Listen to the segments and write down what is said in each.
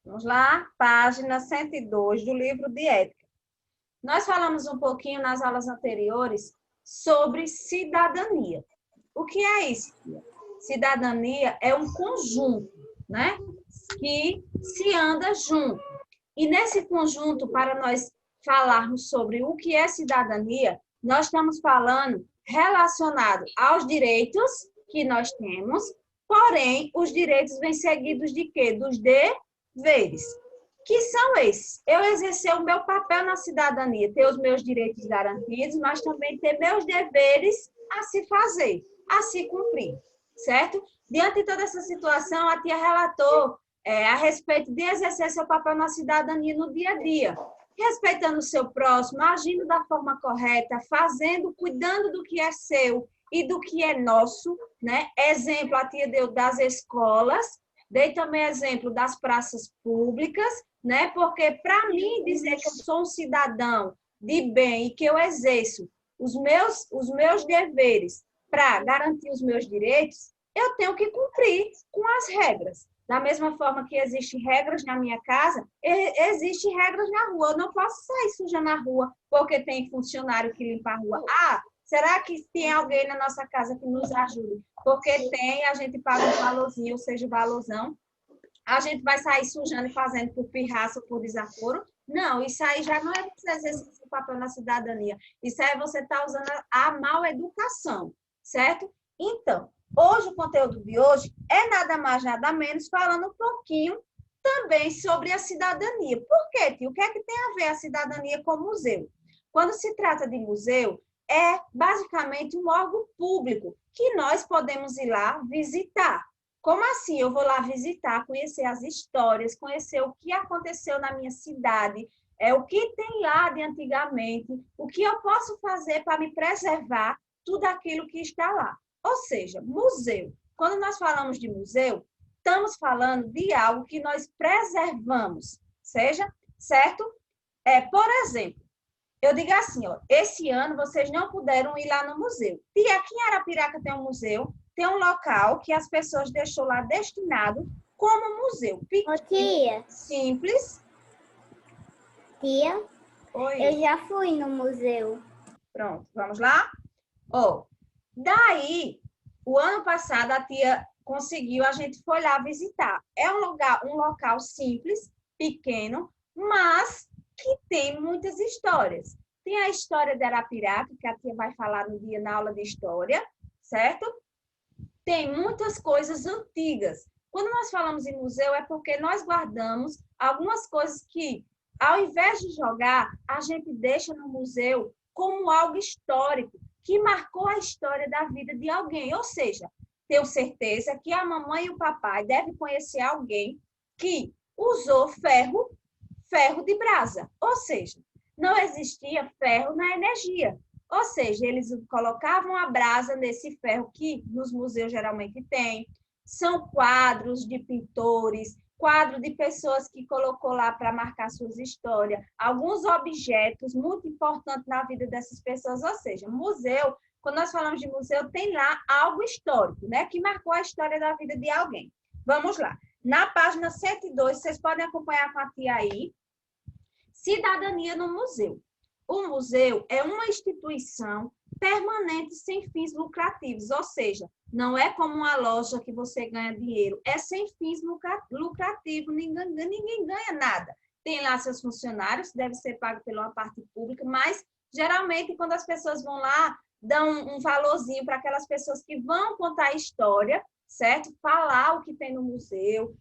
Vamos lá, página 102 do livro de Ética. Nós falamos um pouquinho nas aulas anteriores sobre cidadania. O que é isso, Tia? Cidadania é um conjunto, né? Que se anda junto. E nesse conjunto, para nós falarmos sobre o que é cidadania, nós estamos falando relacionado aos direitos que nós temos, porém, os direitos vêm seguidos de quê? Dos deveres. Que são esses? Eu exercer o meu papel na cidadania, ter os meus direitos garantidos, mas também ter meus deveres a se fazer, a se cumprir, certo? Diante de toda essa situação, a tia relatou a respeito de exercer seu papel na cidadania no dia a dia, respeitando o seu próximo, agindo da forma correta, fazendo, cuidando do que é seu e do que é nosso, né? Exemplo, a tia deu das escolas, dei também exemplo das praças públicas, né? Porque para mim dizer que eu sou um cidadão de bem e que eu exerço os meus deveres para garantir os meus direitos, eu tenho que cumprir com as regras. Da mesma forma que existem regras na minha casa, existem regras na rua. Eu não posso sair suja na rua porque tem funcionário que limpa a rua. Ah, será que tem alguém na nossa casa que nos ajude? Porque tem, a gente paga um valorzinho, ou seja, valorzão. A gente vai sair sujando e fazendo por pirraça, por desaforo? Não, isso aí já não é você exercer seu papel na cidadania. Isso aí você está usando a mal educação, certo? Então, hoje, o conteúdo de hoje é nada mais, nada menos, falando um pouquinho também sobre a cidadania. Por quê, tio? O que é que tem a ver a cidadania com o museu? Quando se trata de museu, é basicamente um órgão público que nós podemos ir lá visitar. Como assim? Eu vou lá visitar, conhecer as histórias, conhecer o que aconteceu na minha cidade, o que tem lá de antigamente, o que eu posso fazer para me preservar tudo aquilo que está lá. Ou seja, museu. Quando nós falamos de museu, estamos falando de algo que nós preservamos, seja, certo? Por exemplo, eu digo assim, ó, esse ano vocês não puderam ir lá no museu. E aqui em Arapiraca tem um museu, tem um local que as pessoas deixou lá destinado como museu. Ô, tia. Simples. Tia, Oi. eu já fui no museu. Pronto, vamos lá? Ó, daí, o ano passado, a tia conseguiu, a gente foi lá visitar. É um local simples, pequeno, mas que tem muitas histórias. Tem a história de Arapiraca, que a tia vai falar no dia na aula de história, certo? Tem muitas coisas antigas. Quando nós falamos em museu, é porque nós guardamos algumas coisas que, ao invés de jogar, a gente deixa no museu como algo histórico, que marcou a história da vida de alguém. Ou seja, tenho certeza que a mamãe e o papai devem conhecer alguém que usou ferro de brasa. Ou seja, não existia ferro na energia. Ou seja, eles colocavam a brasa nesse ferro que nos museus geralmente tem. São quadros de pintores, quadro de pessoas que colocou lá para marcar suas histórias, alguns objetos muito importantes na vida dessas pessoas. Ou seja, museu, quando nós falamos de museu, tem lá algo histórico, né, que marcou a história da vida de alguém. Vamos lá. Na página 102, vocês podem acompanhar com a tia aí. Cidadania no museu. O museu é uma instituição permanente sem fins lucrativos, ou seja, não é como uma loja que você ganha dinheiro, é sem fins lucrativos, ninguém ganha nada. Tem lá seus funcionários, deve ser pago pela parte pública, mas geralmente quando as pessoas vão lá, dão um valorzinho para aquelas pessoas que vão contar a história, certo? Falar o que tem no museu,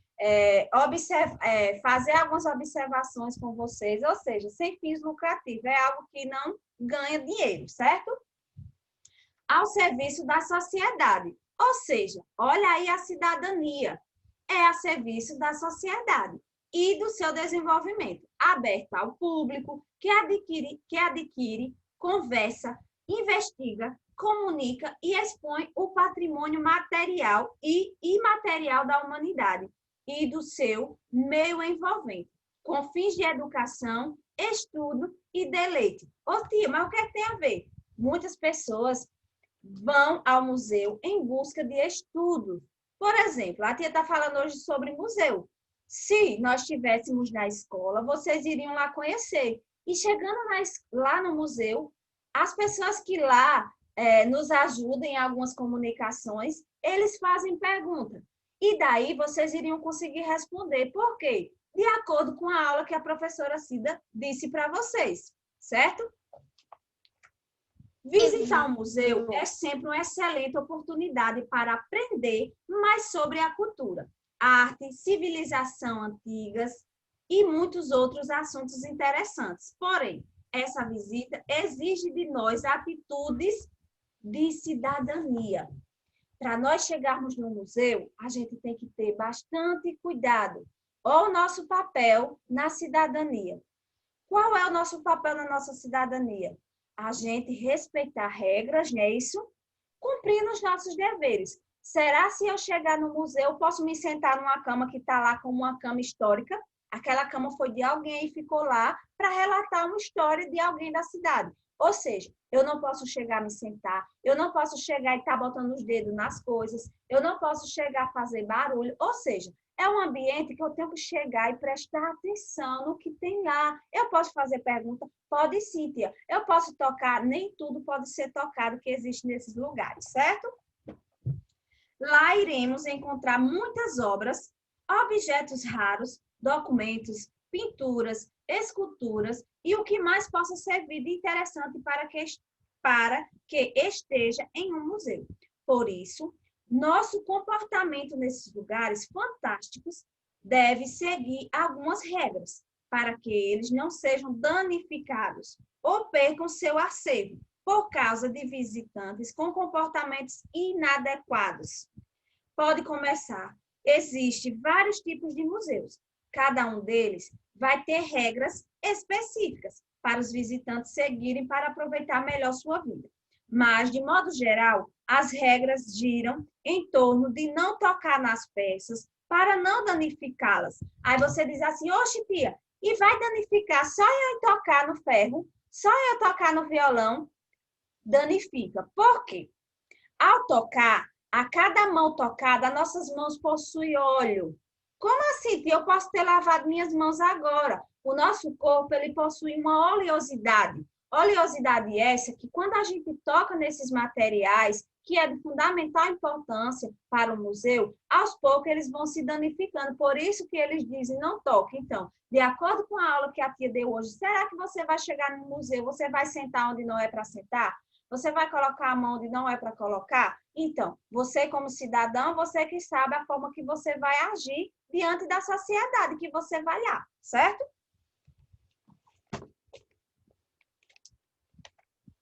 fazer algumas observações com vocês, ou seja, sem fins lucrativos, é algo que não ganha dinheiro, certo? Ao serviço da sociedade, ou seja, olha aí a cidadania, é a serviço da sociedade e do seu desenvolvimento, aberta ao público, que adquire, conversa, investiga, comunica e expõe o patrimônio material e imaterial da humanidade e do seu meio envolvente, com fins de educação, estudo e deleite. Ô tia, mas o que é que tem a ver? Muitas pessoas vão ao museu em busca de estudos. Por exemplo, a tia está falando hoje sobre museu. Se nós estivéssemos na escola, vocês iriam lá conhecer. E chegando lá no museu, as pessoas que lá nos ajudam em algumas comunicações, eles fazem pergunta. E daí vocês iriam conseguir responder. Por quê? De acordo com a aula que a professora Cida disse para vocês, certo? Visitar um museu é sempre uma excelente oportunidade para aprender mais sobre a cultura, arte, civilização antigas e muitos outros assuntos interessantes. Porém, essa visita exige de nós atitudes de cidadania. Para nós chegarmos no museu, a gente tem que ter bastante cuidado. Olha o nosso papel na cidadania. Qual é o nosso papel na nossa cidadania? A gente respeitar regras, não é isso? Cumprir os nossos deveres. Será se eu chegar no museu, posso me sentar numa cama que está lá como uma cama histórica? Aquela cama foi de alguém e ficou lá para relatar uma história de alguém da cidade. Ou seja, eu não posso chegar a me sentar, eu não posso chegar e estar botando os dedos nas coisas, eu não posso chegar a fazer barulho. Ou seja, é um ambiente que eu tenho que chegar e prestar atenção no que tem lá. Eu posso fazer pergunta? Pode sim, tia. Eu posso tocar? Nem tudo pode ser tocado que existe nesses lugares, certo? Lá iremos encontrar muitas obras, objetos raros, documentos, pinturas, esculturas e o que mais possa servir de interessante para que esteja em um museu. Por isso, nosso comportamento nesses lugares fantásticos deve seguir algumas regras para que eles não sejam danificados ou percam seu acervo por causa de visitantes com comportamentos inadequados. Pode começar. Existem vários tipos de museus. Cada um deles vai ter regras específicas para os visitantes seguirem para aproveitar melhor sua vida. Mas, de modo geral, as regras giram em torno de não tocar nas peças para não danificá-las. Aí você diz assim, oxe, tia, e vai danificar só eu tocar no ferro, só eu tocar no violão? Danifica. Por quê? Ao tocar, a cada mão tocada, nossas mãos possuem óleo. Como assim, tia? Eu posso ter lavado minhas mãos agora. O nosso corpo, ele possui uma oleosidade. Oleosidade essa que quando a gente toca nesses materiais, que é de fundamental importância para o museu, aos poucos eles vão se danificando. Por isso que eles dizem não toque. Então, de acordo com a aula que a tia deu hoje, será que você vai chegar no museu, você vai sentar onde não é para sentar? Você vai colocar a mão onde não é para colocar? Então, você como cidadão, você que sabe a forma que você vai agir diante da sociedade que você vai lá, certo?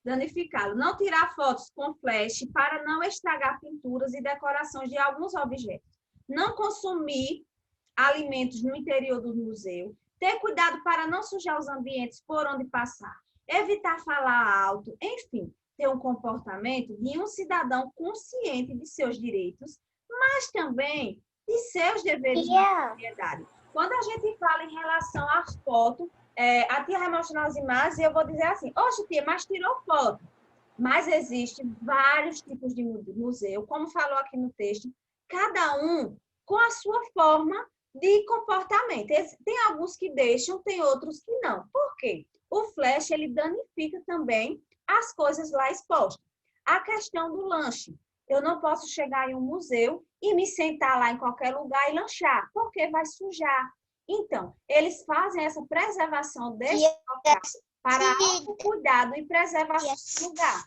Danificá-lo. Não tirar fotos com flash para não estragar pinturas e decorações de alguns objetos. Não consumir alimentos no interior do museu. Ter cuidado para não sujar os ambientes por onde passar. Evitar falar alto. Enfim, ter um comportamento de um cidadão consciente de seus direitos, mas também de seus deveres na sociedade. Quando a gente fala em relação às fotos, a tia vai mostrar as imagens e eu vou dizer assim, oxe, tia, mas tirou foto. Mas existem vários tipos de museu, como falou aqui no texto, cada um com a sua forma de comportamento. Tem alguns que deixam, tem outros que não. Por quê? O flash, ele danifica também as coisas lá expostas. A questão do lanche. Eu não posso chegar em um museu e me sentar lá em qualquer lugar e lanchar, porque vai sujar. Então, eles fazem essa preservação desse local para autocuidado e preservação do lugar.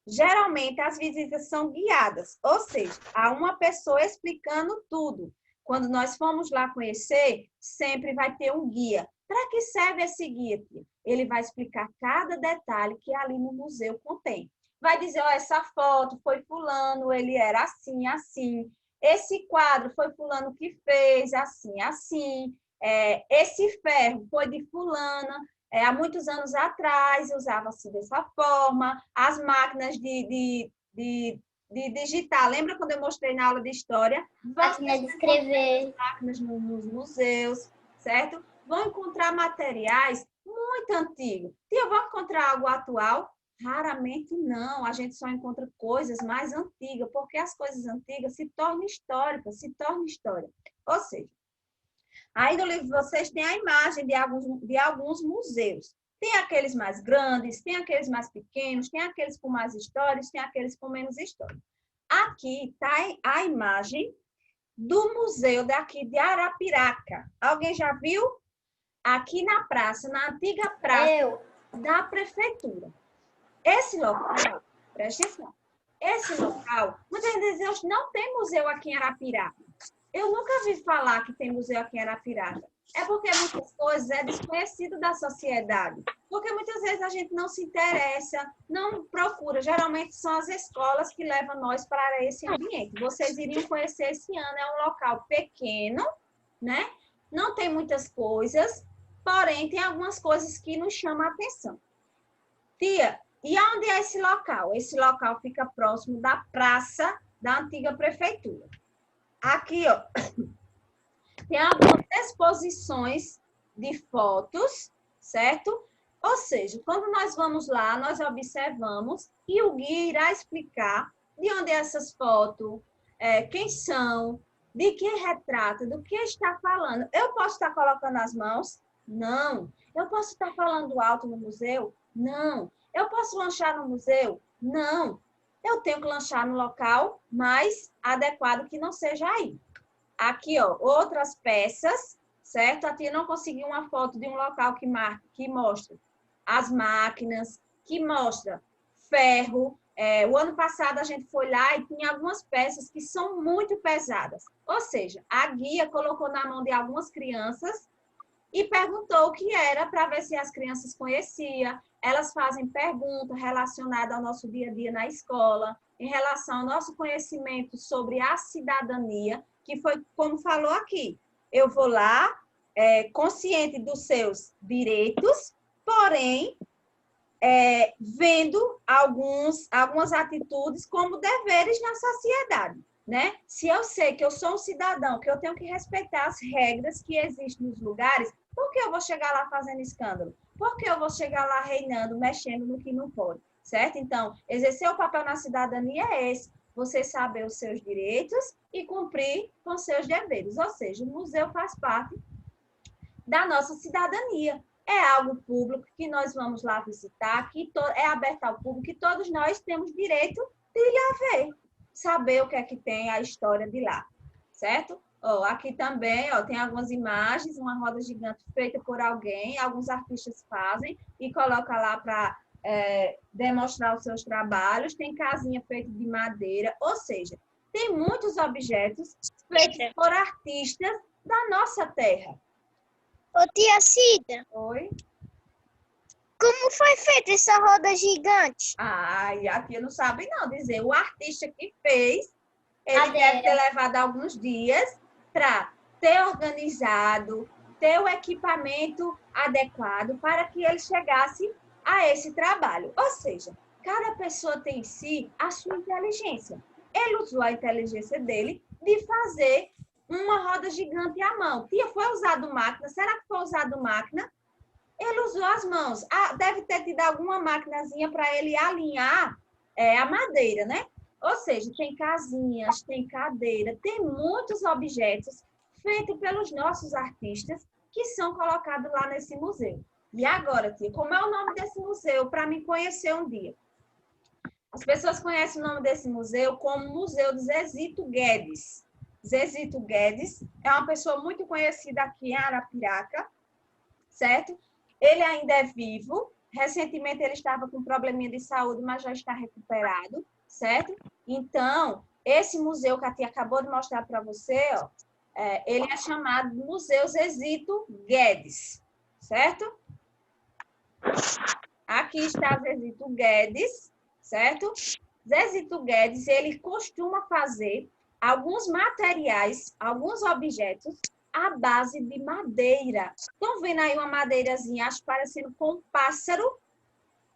Geralmente, as visitas são guiadas, ou seja, há uma pessoa explicando tudo. Quando nós formos lá conhecer, sempre vai ter um guia. Para que serve esse guia, tia? Ele vai explicar cada detalhe que ali no museu contém. Vai dizer, ó, essa foto foi fulano, ele era assim, assim. Esse quadro foi fulano que fez, assim, assim. Esse ferro foi de fulana, há muitos anos atrás usava-se dessa forma. As máquinas de digitar, lembra quando eu mostrei na aula de história? Máquina de escrever. Máquinas nos museus, certo? Vão encontrar materiais muito antigos. E eu vou encontrar algo atual? Raramente não, a gente só encontra coisas mais antigas, porque as coisas antigas se tornam históricas, se tornam história. Ou seja, aí no livro vocês têm a imagem de alguns museus. Tem aqueles mais grandes, tem aqueles mais pequenos, tem aqueles com mais histórias, tem aqueles com menos história. Aqui está a imagem do museu daqui de Arapiraca. Alguém já viu? Aqui na praça, na antiga praça da prefeitura. Esse local, presta atenção, esse local, muitas vezes não tem museu aqui em Arapiraca. Eu nunca vi falar que tem museu aqui em Arapiraca. É porque muitas coisas é desconhecido da sociedade. Porque muitas vezes a gente não se interessa, não procura. Geralmente são as escolas que levam nós para esse ambiente. Vocês iriam conhecer esse ano. É um local pequeno, né? Não tem muitas coisas, porém tem algumas coisas que nos chamam a atenção. Tia, e onde é esse local? Esse local fica próximo da praça da antiga prefeitura. Aqui, ó, tem algumas exposições de fotos, certo? Ou seja, quando nós vamos lá, nós observamos e o guia irá explicar de onde é essas fotos, quem são, de que retrata, do que está falando. Eu posso estar colocando as mãos? Não. Eu posso estar falando alto no museu? Não. Eu posso lanchar no museu? Não. Eu tenho que lanchar no local mais adequado que não seja aí. Aqui, ó, outras peças, certo? A tia não conseguiu uma foto de um local que mostra as máquinas, que mostra ferro. O ano passado a gente foi lá e tinha algumas peças que são muito pesadas. Ou seja, a guia colocou na mão de algumas crianças e perguntou o que era para ver se as crianças conheciam. Elas fazem perguntas relacionadas ao nosso dia a dia na escola, em relação ao nosso conhecimento sobre a cidadania, que foi como falou aqui. Eu vou lá, consciente dos seus direitos, porém, vendo algumas atitudes como deveres na sociedade, né? Se eu sei que eu sou um cidadão, que eu tenho que respeitar as regras que existem nos lugares, por que eu vou chegar lá fazendo escândalo? Por que eu vou chegar lá reinando, mexendo no que não pode, certo? Então, exercer o papel na cidadania é esse, você saber os seus direitos e cumprir com seus deveres. Ou seja, o museu faz parte da nossa cidadania. É algo público que nós vamos lá visitar, que é aberto ao público, que todos nós temos direito de ir lá ver, saber o que é que tem a história de lá, certo? Aqui também tem algumas imagens, uma roda gigante feita por alguém, alguns artistas fazem e colocam lá para demonstrar os seus trabalhos. Tem casinha feita de madeira, ou seja, tem muitos objetos feitos por artistas da nossa terra. Ô, tia Cida. Oi? Como foi feita essa roda gigante? E a tia não sabe não dizer. O artista que fez, ele deve ter levado alguns dias para ter organizado, ter o equipamento adequado para que ele chegasse a esse trabalho. Ou seja, cada pessoa tem em si a sua inteligência. Ele usou a inteligência dele de fazer uma roda gigante à mão. Tia, foi usado máquina? Será que foi usado máquina? Ele usou as mãos. Deve ter tido alguma maquinazinha para ele alinhar a madeira, né? Ou seja, tem casinhas, tem cadeira, tem muitos objetos feitos pelos nossos artistas que são colocados lá nesse museu. E agora, tia, como é o nome desse museu para me conhecer um dia? As pessoas conhecem o nome desse museu como Museu de Zezito Guedes. Zezito Guedes é uma pessoa muito conhecida aqui em Arapiraca, certo? Ele ainda é vivo. Recentemente ele estava com um probleminha de saúde, mas já está recuperado, certo? Então, esse museu que a tia acabou de mostrar para você, ele é chamado Museu Zezito Guedes, certo? Aqui está Zezito Guedes, certo? Zezito Guedes, ele costuma fazer alguns materiais, alguns objetos à base de madeira. Estão vendo aí uma madeirazinha, acho parecendo com um pássaro?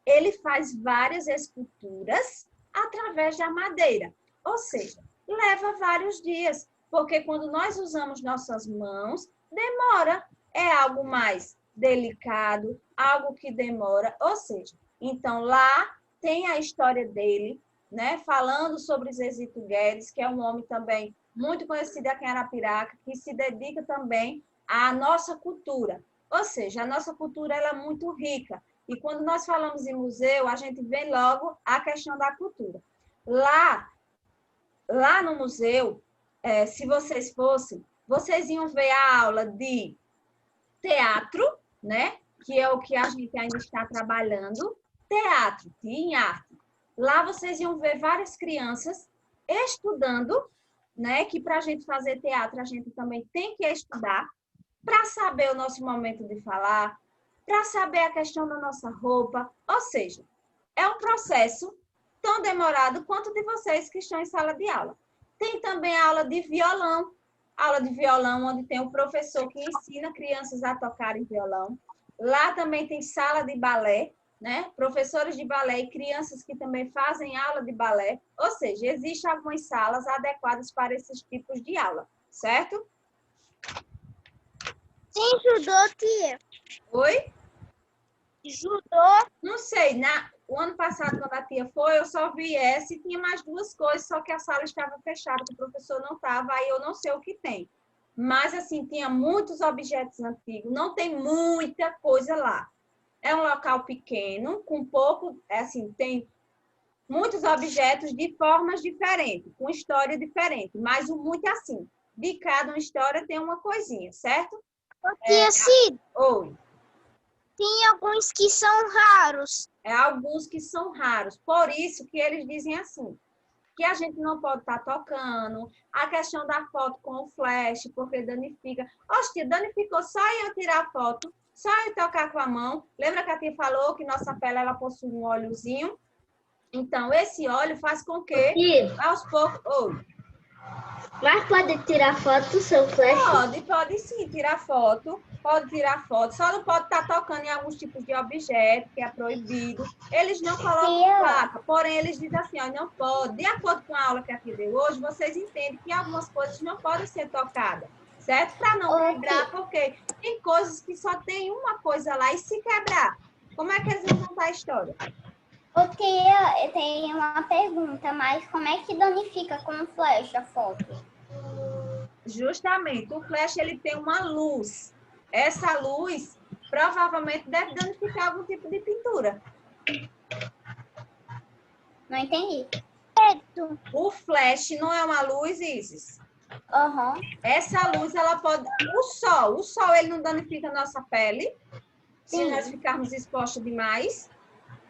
Ele faz várias esculturas através da madeira. Ou seja, leva vários dias, porque quando nós usamos nossas mãos, demora. É algo mais delicado, algo que demora. Ou seja, então lá tem a história dele, né? Falando sobre Zezito Guedes, que é um homem também muito conhecido aqui em Arapiraca, que se dedica também à nossa cultura. Ou seja, a nossa cultura ela é muito rica. E quando nós falamos em museu, a gente vê logo a questão da cultura. Lá no museu, se vocês fossem, vocês iam ver a aula de teatro, né? Que é o que a gente ainda está trabalhando. Teatro, em arte. Lá vocês iam ver várias crianças estudando, né? Que para a gente fazer teatro, a gente também tem que estudar para saber o nosso momento de falar, para saber a questão da nossa roupa. Ou seja, é um processo tão demorado quanto de vocês que estão em sala de aula. Tem também a aula de violão, onde tem um professor que ensina crianças a tocarem violão. Lá também tem sala de balé, né? Professores de balé e crianças que também fazem aula de balé. Ou seja, existem algumas salas adequadas para esses tipos de aula, certo? Tem judô, tia? Oi? Judô? Não sei, o ano passado, quando a tia foi, eu só vi essa e tinha mais duas coisas, só que a sala estava fechada, que o professor não estava, aí eu não sei o que tem. Mas, assim, tinha muitos objetos antigos, não tem muita coisa lá. É um local pequeno, com pouco, assim, tem muitos objetos de formas diferentes, com história diferente, mas o muito é assim, de cada uma história tem uma coisinha, certo? Tia Cid, Oi. tem alguns que são raros. Alguns que são raros. Por isso que eles dizem assim, que a gente não pode estar tocando, a questão da foto com o flash, porque danifica. Oxe, danificou só eu tirar a foto, só eu tocar com a mão. Lembra que a tia falou que nossa pele ela possui um óleozinho? Então, esse óleo faz com que, aos poucos... Mas pode tirar foto do seu flash? Pode sim tirar foto. Pode tirar foto. Só não pode estar tocando em alguns tipos de objeto, que é proibido. Eles não colocam placa, porém eles dizem assim, ó, não pode. De acordo com a aula que a tia deu hoje, vocês entendem que algumas coisas não podem ser tocadas, certo? Para não quebrar, porque tem coisas que só tem uma coisa lá e se quebrar, como é que eles vão contar a história? Ô tia, eu tenho uma pergunta, mas como é que danifica com flash a foto? Justamente, o flash ele tem uma luz. Essa luz provavelmente deve danificar algum tipo de pintura. Não entendi. O flash não é uma luz, Isis? Uhum. Essa luz, ela pode... O sol ele não danifica a nossa pele, se nós ficarmos expostos demais.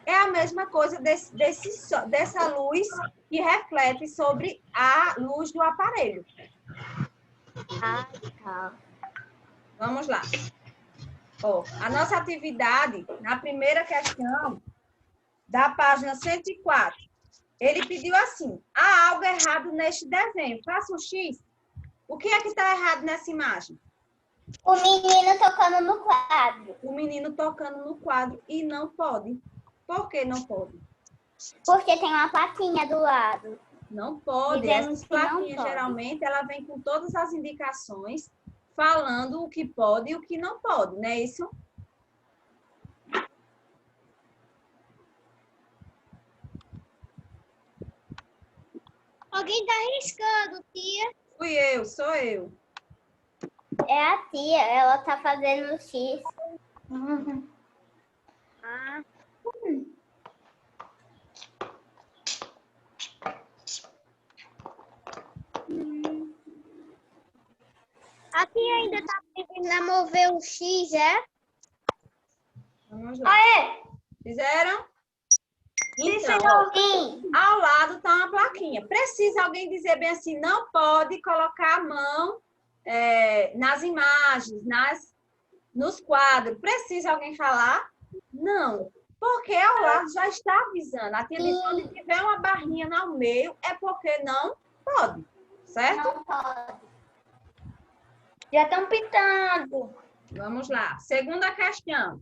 É a mesma coisa dessa luz que reflete sobre a luz do aparelho. Ah, tá. Vamos lá. Ó, a nossa atividade, na primeira questão, da página 104, ele pediu assim, há algo errado neste desenho. Faça um X. O que é que está errado nessa imagem? O menino tocando no quadro. O menino tocando no quadro e não pode. Por que não pode? Porque tem uma plaquinha do lado. Não pode. Dizendo Essas que não plaquinhas, pode. geralmente, ela vem com todas as indicações, falando o que pode e o que não pode, não é isso? Alguém tá arriscando, tia? Sou eu. É a tia, ela tá fazendo o X. Ah. A tia ainda tá tentando mover o X, é? Vamos lá. Aê! Fizeram? Então, Sim. ao lado está uma plaquinha. Precisa alguém dizer bem assim, não pode colocar a mão nas imagens, nos quadros. Precisa alguém falar? Não. Porque ao lado já está avisando. A tia disse, quando tiver uma barrinha no meio, é porque não pode. Certo? Não pode. Já estão pintando. Vamos lá. Segunda questão.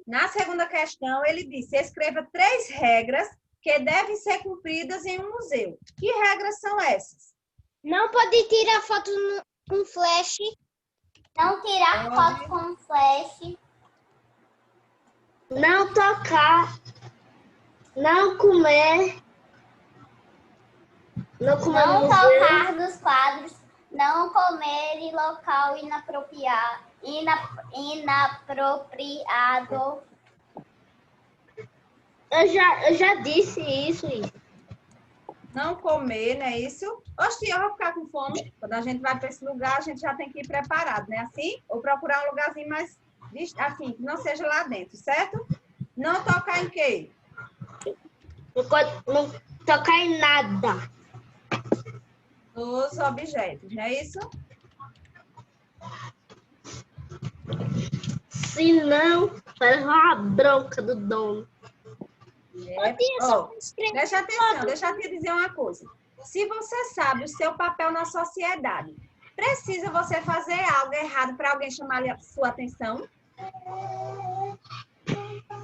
Na segunda questão, ele disse, escreva 3 regras que devem ser cumpridas em um museu. Que regras são essas? Não pode tirar foto com flash. Não tirar foto com flash. Não tocar Não comer. Não comer Não no museu. tocar dos quadros, não comer em local inapropriado. Eu já disse isso. Não comer, não é isso? Oxi, eu vou ficar com fome. Quando a gente vai para esse lugar, a gente já tem que ir preparado, né? Assim? Ou procurar um lugarzinho mais, assim, que não seja lá dentro, certo? Não tocar em quê? Não tocar em nada. Nos objetos, não é isso? Se não, vai levar a bronca do dono. Deixa atenção, deixa eu te dizer uma coisa. Se você sabe o seu papel na sociedade, precisa você fazer algo errado para alguém chamar a sua atenção?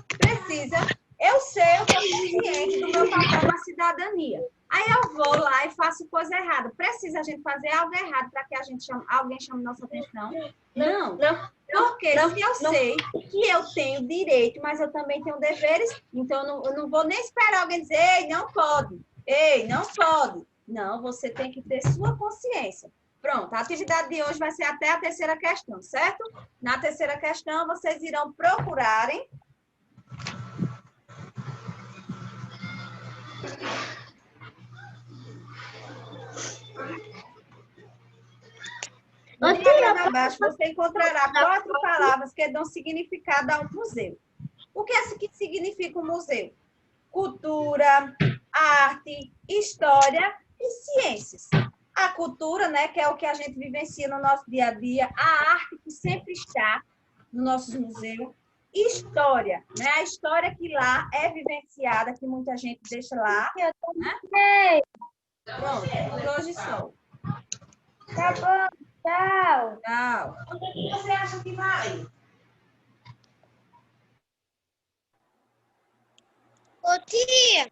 Precisa. Eu sei, eu estou consciente do meu papel na cidadania. Aí eu vou lá e faço coisa errada. Precisa a gente fazer algo errado para que alguém chame nossa atenção? Não. Porque se eu sei que eu tenho direito, mas eu também tenho deveres, então eu não vou nem esperar alguém dizer, ei, não pode. Ei, não pode. Não, você tem que ter sua consciência. Pronto, a atividade de hoje vai ser até a terceira questão, certo? Na terceira questão, vocês irão procurarem no diagrama abaixo, você encontrará 4 palavras que dão significado ao museu. O que significa o museu? Cultura, arte, história e ciências. A cultura, né, que é o que a gente vivencia no nosso dia a dia, a arte que sempre está nos nossos museus, história, né, a história que lá é vivenciada, que muita gente deixa lá. Né? Pronto, por hoje só. Tá bom, tchau. Tchau. Onde é que você acha que vai? Ô, tia,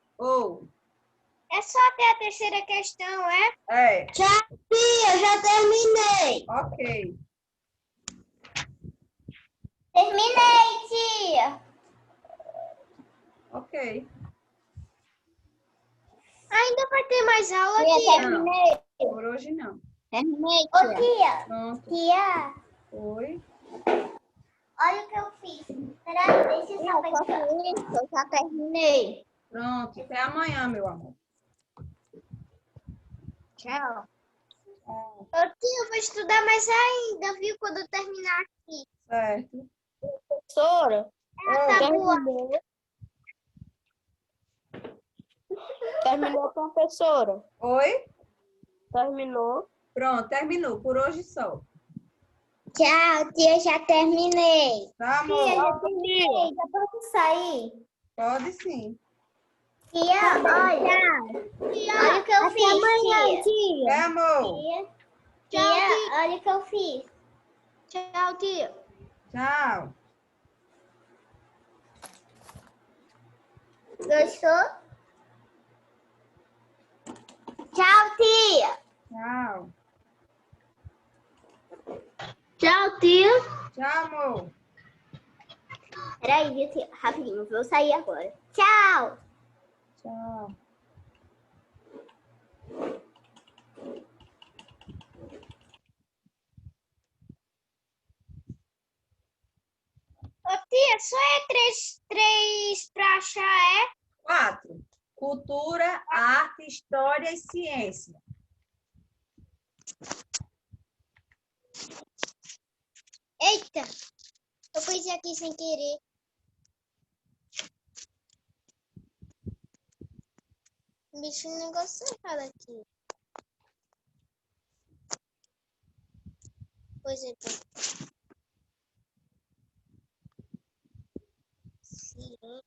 É só até a terceira questão, é? É. Tchau, tia, eu já terminei. Ok. Terminei, tia. Ok. Ainda vai ter mais aula, Tia, tia? terminei. Por hoje não. Terminei, Ô, tia. Pronto. Tia, Oi. olha o que eu fiz. Peraí, deixa eu só pegar. Eu já terminei. Pronto. Até amanhã, meu amor. Tchau. Ô, tia, eu vou estudar mais ainda, viu? Quando eu terminar aqui. Certo. Professora? Tá boa. Terminou, professora? Oi. Terminou. Pronto, terminou. Por hoje só. Tchau, tia, já terminei. Tá, amor? Tia, já terminei. Já posso sair? Pode sim. Tia, olha. Olha o que eu fiz, amanhã, tia. É, amor. Tia, olha o que eu fiz. Tchau, tia. Tchau. Gostou? Tchau, tia. Tchau. Tchau, tia. Tchau, amor. Peraí, viu, tia? Rapidinho, vou sair agora. Tchau. Tchau. Ô, tia, só é três pra achar, é? 4. Cultura, arte, história e ciência. Eita! Eu pus aqui sem querer. Bicho, um negócio errado aqui. Pois é, então. Ciência.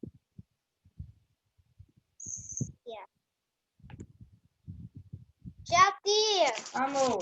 Tchau, tia. Amor.